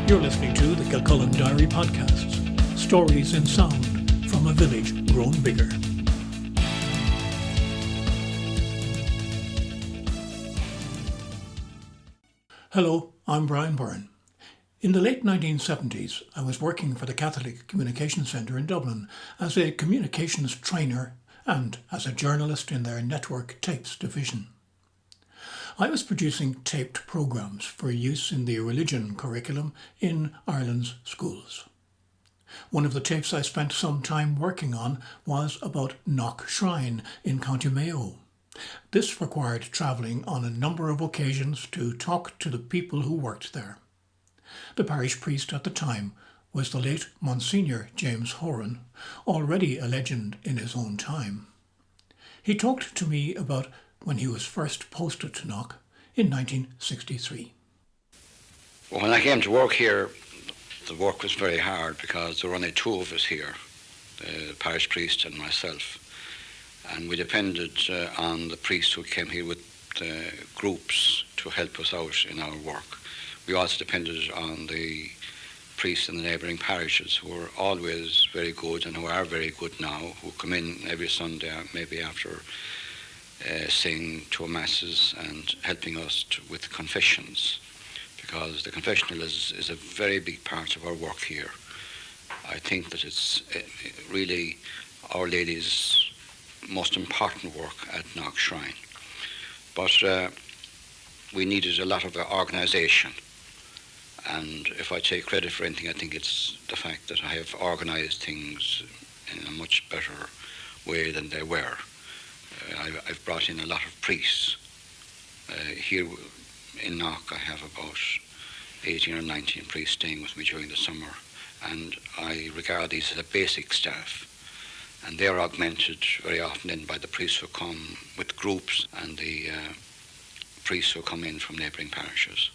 You're listening to the Kilcullen Diary Podcasts, stories in sound from a village grown bigger. Hello, I'm Brian Byrne. In the late 1970s, I was working for the Catholic Communications Centre in Dublin as a communications trainer and as a journalist in their network tapes division. I was producing taped programmes for use in the religion curriculum in Ireland's schools. One of the tapes I spent some time working on was about Knock Shrine in County Mayo. This required travelling on a number of occasions to talk to the people who worked there. The parish priest at the time was the late Msgr James Horan, already a legend in his own time. He talked to me about when he was first posted to Knock in 1963. Well, when I came to work here, the work was very hard because there were only two of us here, the parish priest and myself. And we depended on the priest who came here with groups to help us out in our work. We also depended on the priests in the neighbouring parishes who were always very good and who are very good now, who come in every Sunday, maybe after saying two masses and helping us with confessions, because the confessional is a very big part of our work here. I think that it's really Our Lady's most important work at Knock Shrine. But we needed a lot of organisation, and if I take credit for anything, I think it's the fact that I have organised things in a much better way than they were. I've brought in a lot of priests. Here in Knock I have about 18 or 19 priests staying with me during the summer, and I regard these as a basic staff, and they are augmented very often then by the priests who come with groups and the priests who come in from neighbouring parishes,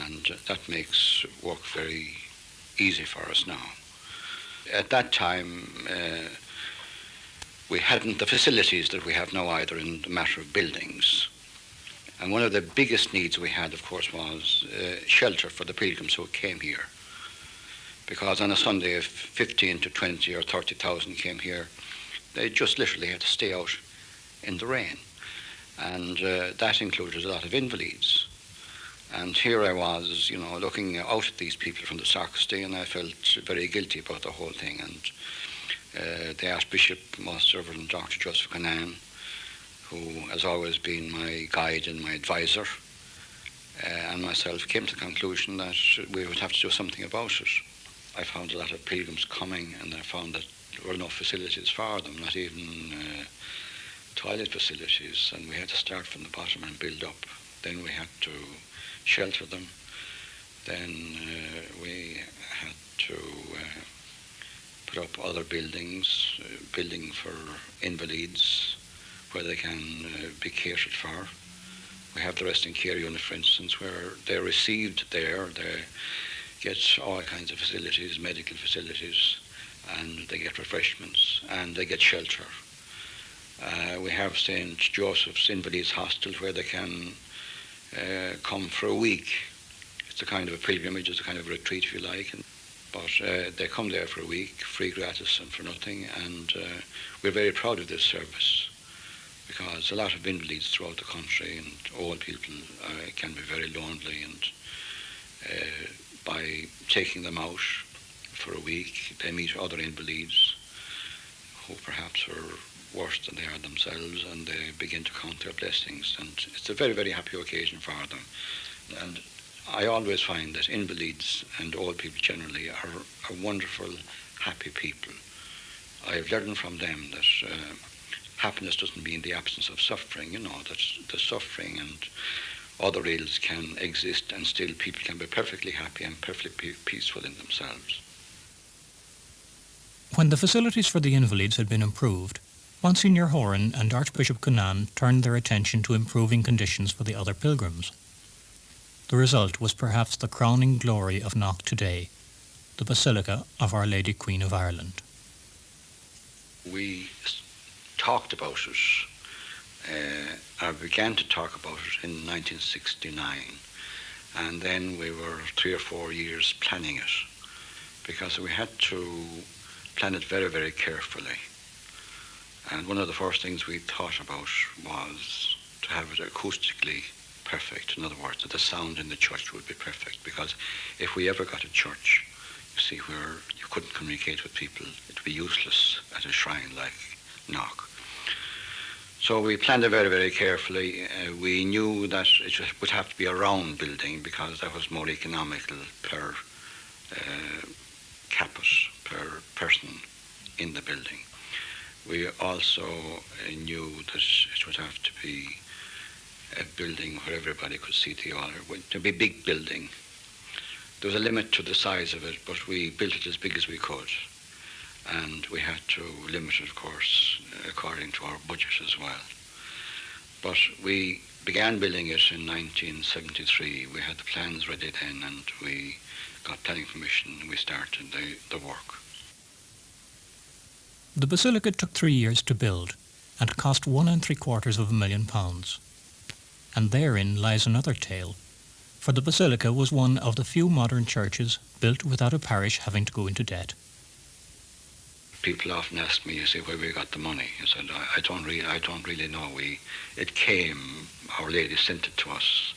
and that makes work very easy for us now. At that time we hadn't the facilities that we have now either in the matter of buildings. And one of the biggest needs we had, of course, was shelter for the pilgrims who came here. Because on a Sunday, if 15 to 20 or 30,000 came here, they just literally had to stay out in the rain. And that included a lot of invalids. And here I was, looking out at these people from the sacristy, and I felt very guilty about the whole thing. And the Archbishop, Most Reverend Dr. Joseph Conan, who has always been my guide and my advisor, and myself came to the conclusion that we would have to do something about it. I found a lot of pilgrims coming, and I found that there were no facilities for them, not even toilet facilities, and we had to start from the bottom and build up. Then we had to shelter them. Then we had to put up other buildings, building for invalids where they can be catered for. We have the resting care unit, for instance, where they're received there. They get all kinds of facilities, medical facilities, and they get refreshments, and they get shelter. We have St. Joseph's Invalids Hostel where they can come for a week. It's a kind of a pilgrimage, it's a kind of a retreat, if you like. But they come there for a week, free, gratis, and for nothing, and we're very proud of this service, because a lot of invalids throughout the country and old people can be very lonely, and by taking them out for a week, they meet other invalids who perhaps are worse than they are themselves, and they begin to count their blessings, and it's a very, very happy occasion for them. And I always find that invalids and old people generally are wonderful, happy people. I have learned from them that happiness doesn't mean the absence of suffering, that the suffering and other ills can exist and still people can be perfectly happy and perfectly peaceful in themselves. When the facilities for the invalids had been improved, Msgr Horan and Archbishop Conan turned their attention to improving conditions for the other pilgrims. The result was perhaps the crowning glory of Knock today, the Basilica of Our Lady Queen of Ireland. We talked about it. I began to talk about it in 1969, And then we were 3 or 4 years planning it, because we had to plan it very, very carefully. And one of the first things we thought about was to have it acoustically perfect. In other words, that the sound in the church would be perfect, because if we ever got a church, you see, where you couldn't communicate with people, it would be useless at a shrine like Knock. So we planned it very, very carefully. We knew that it would have to be a round building, because that was more economical per caput, per person in the building. We also knew that it would have to be a building where everybody could see the altar. To be a big building. There was a limit to the size of it, but we built it as big as we could. And we had to limit it, of course, according to our budget as well. But we began building it in 1973. We had the plans ready then, and we got planning permission, and we started the work. The basilica took 3 years to build and cost £1.75 million. And therein lies another tale, for the basilica was one of the few modern churches built without a parish having to go into debt. People often ask me, you see, where we got the money. I said, I don't really know. It came, Our Lady sent it to us.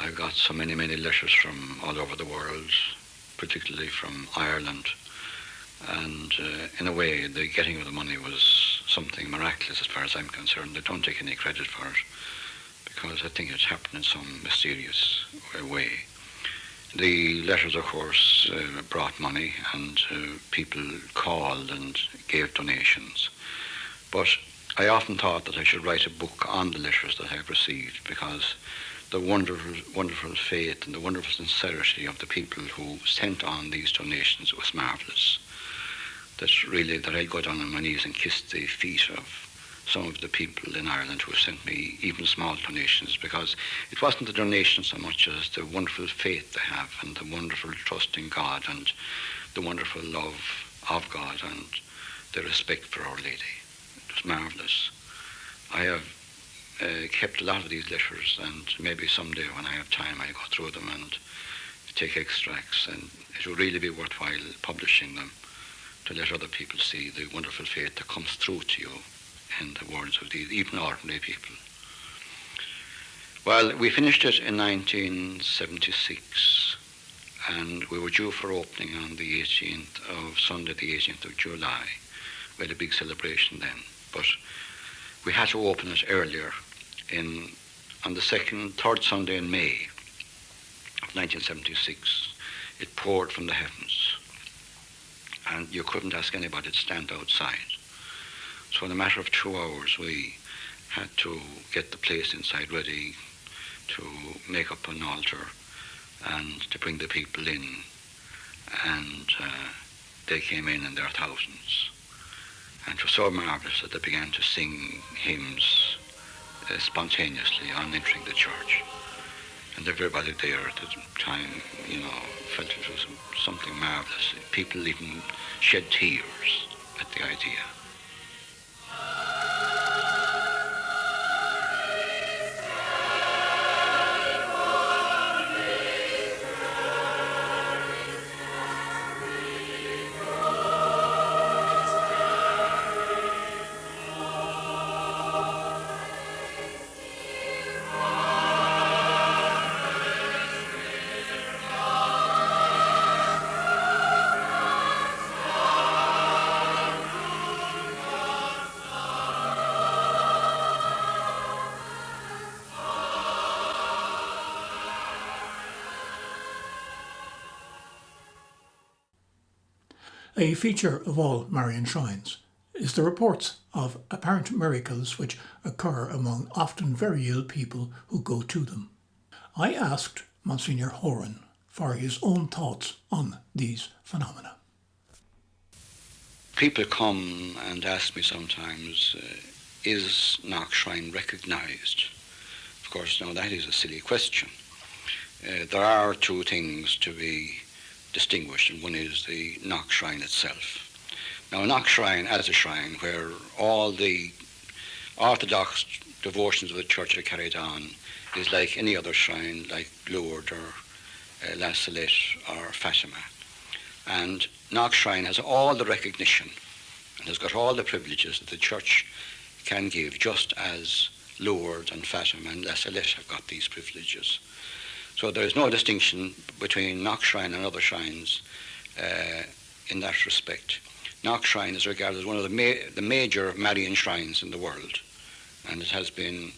I got so many, many letters from all over the world, particularly from Ireland. And in a way, the getting of the money was something miraculous as far as I'm concerned. I don't take any credit for it, because I think it happened in some mysterious way. The letters, of course, brought money, and people called and gave donations. But I often thought that I should write a book on the letters that I've received, because the wonderful, wonderful faith and the wonderful sincerity of the people who sent on these donations was marvellous. That I'd go down on my knees and kiss the feet of some of the people in Ireland who sent me even small donations, because it wasn't the donation so much as the wonderful faith they have, and the wonderful trust in God, and the wonderful love of God, and the respect for Our Lady. It was marvellous. I have kept a lot of these letters, and maybe someday when I have time I'll go through them and take extracts, and it will really be worthwhile publishing them to let other people see the wonderful faith that comes through to you in the words of these even ordinary people. Well, we finished it in 1976, and we were due for opening on Sunday the 18th of July. We had a big celebration then, but we had to open it earlier on the third Sunday in May of 1976. It poured from the heavens, and you couldn't ask anybody to stand outside. So in a matter of 2 hours, we had to get the place inside ready to make up an altar and to bring the people in. And they came in their thousands. And it was so marvellous that they began to sing hymns spontaneously on entering the church. And everybody there at the time, felt it was something marvellous. People even shed tears at the idea. A feature of all Marian shrines is the reports of apparent miracles which occur among often very ill people who go to them. I asked Msgr Horan for his own thoughts on these phenomena. People come and ask me sometimes, is Knock Shrine recognised? Of course, now that is a silly question. There are two things to be distinguished, and one is the Knock Shrine itself. Now, Knock Shrine as a shrine where all the Orthodox devotions of the church are carried on is like any other shrine, like Lourdes or La Salette or Fatima. And Knock Shrine has all the recognition and has got all the privileges that the church can give, just as Lourdes and Fatima and La Salette have got these privileges. So there is no distinction between Knock Shrine and other shrines in that respect. Knock Shrine is regarded as one of the major Marian shrines in the world, and it has been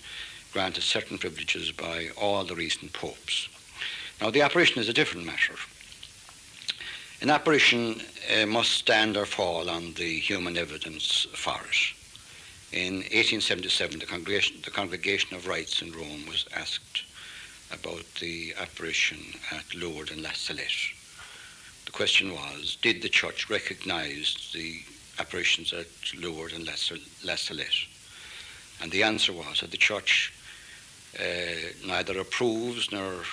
granted certain privileges by all the recent popes. Now, the apparition is a different matter. An apparition must stand or fall on the human evidence for it. In 1877, the Congregation of Rites in Rome was asked about the apparition at Lourdes and La Salette. The question was, did the church recognize the apparitions at Lourdes and La Salette? And the answer was that the church neither approves nor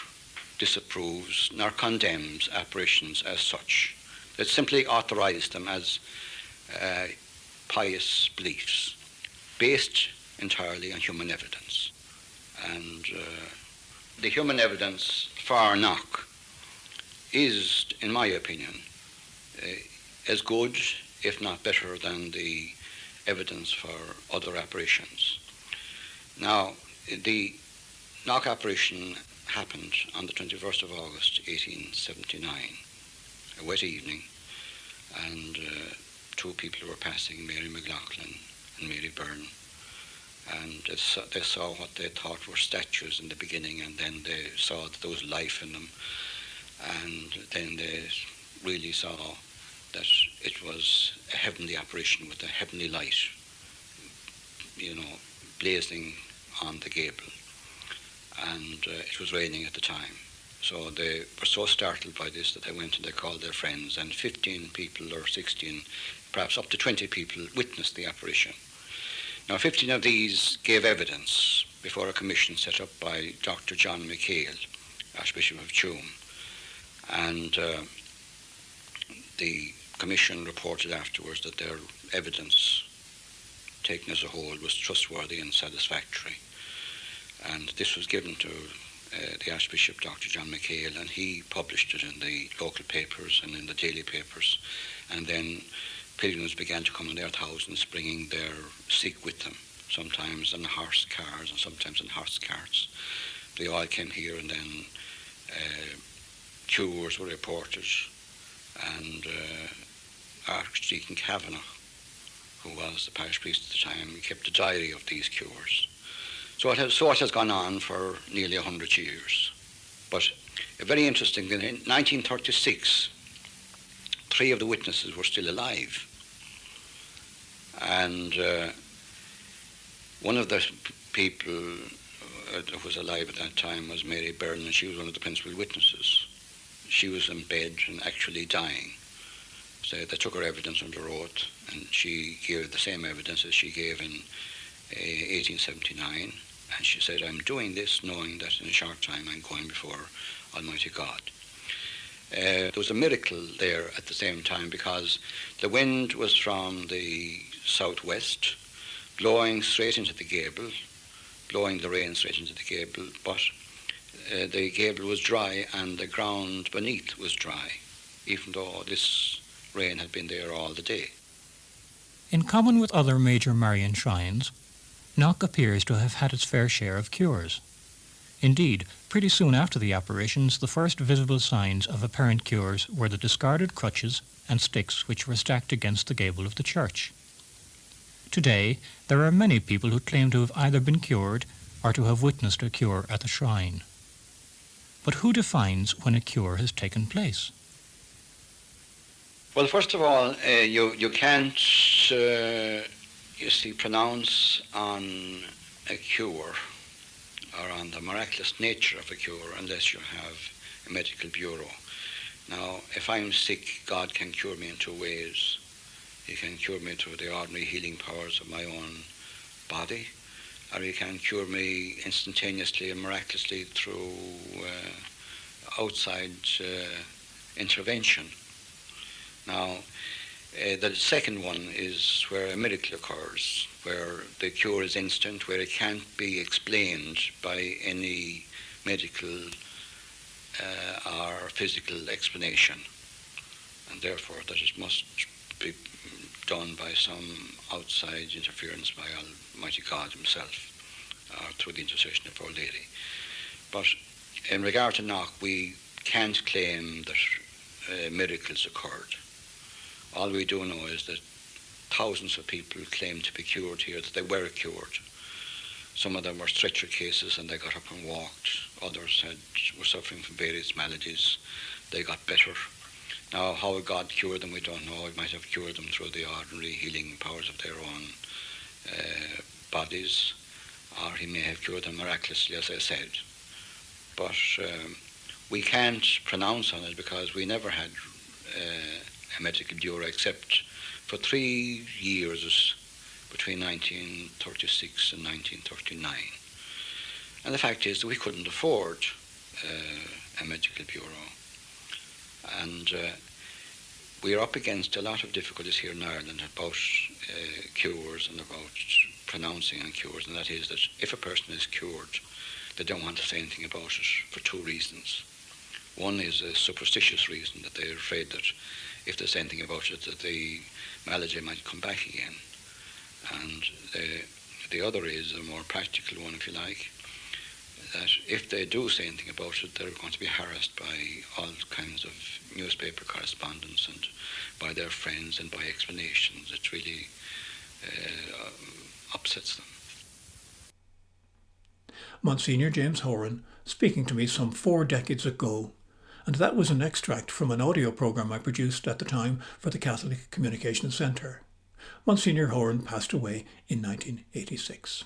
disapproves nor condemns apparitions as such. It simply authorized them as pious beliefs based entirely on human evidence. And the human evidence for Knock is, in my opinion, as good, if not better, than the evidence for other apparitions. Now, the Knock apparition happened on the 21st of August, 1879, a wet evening, and two people were passing, Mary McLaughlin and Mary Byrne, and they saw what they thought were statues in the beginning, and then they saw that there was life in them, and then they really saw that it was a heavenly apparition with a heavenly light, blazing on the gable. And it was raining at the time. So they were so startled by this that they went and they called their friends, and 15 people or 16, perhaps up to 20 people witnessed the apparition. Now, 15 of these gave evidence before a commission set up by Dr. John McHale, Archbishop of Tuam. And the commission reported afterwards that their evidence, taken as a whole, was trustworthy and satisfactory. And this was given to the Archbishop, Dr. John McHale, and he published it in the local papers and in the daily papers. And then pilgrims began to come in their thousands, bringing their sick with them, sometimes on horse cars and sometimes in horse carts. They all came here, and then cures were reported, and Archdeacon Kavanagh, who was the parish priest at the time, kept a diary of these cures. So it has gone on for nearly 100 years. But very interesting, in 1936, 3 of the witnesses were still alive. And one of the people that was alive at that time was Mary Byrne, and she was one of the principal witnesses. She was in bed and actually dying. So they took her evidence under oath, and she gave the same evidence as she gave in 1879. And she said, "I'm doing this knowing that in a short time I'm going before Almighty God." There was a miracle there at the same time, because the wind was from the southwest, blowing straight into the gable, blowing the rain straight into the gable, but the gable was dry and the ground beneath was dry, even though this rain had been there all the day. In common with other major Marian shrines, Knock appears to have had its fair share of cures. Indeed, pretty soon after the apparitions, the first visible signs of apparent cures were the discarded crutches and sticks which were stacked against the gable of the church. Today, there are many people who claim to have either been cured or to have witnessed a cure at the shrine. But who defines when a cure has taken place? Well, first of all, you can't, pronounce on a cure or on the miraculous nature of a cure unless you have a medical bureau. Now, if I'm sick, God can cure me in 2 ways. He can cure me through the ordinary healing powers of my own body, or he can cure me instantaneously and miraculously through outside intervention. Now, The second one is where a miracle occurs, where the cure is instant, where it can't be explained by any medical or physical explanation, and therefore that it must be done by some outside interference by Almighty God himself, or through the intercession of Our Lady. But in regard to Knock, we can't claim that miracles occurred. All we do know is that thousands of people claimed to be cured here, that they were cured. Some of them were stretcher cases and they got up and walked. Others were suffering from various maladies. They got better. Now, how God cured them, we don't know. He might have cured them through the ordinary healing powers of their own bodies, or he may have cured them miraculously, as I said. But we can't pronounce on it because we never had a medical bureau except for 3 years between 1936 and 1939. And the fact is that we couldn't afford a medical bureau. And we are up against a lot of difficulties here in Ireland about cures and about pronouncing on cures, and that is that if a person is cured, they don't want to say anything about it for 2 reasons. One is a superstitious reason, that they're afraid that if they say anything about it, that the malady might come back again. And the other is a more practical one, if you like, that if they do say anything about it, they're going to be harassed by all kinds of newspaper correspondence and by their friends and by explanations. It really upsets them. Msgr James Horan speaking to me some 4 decades ago, and that was an extract from an audio program I produced at the time for the Catholic Communications Centre. Msgr Horan passed away in 1986.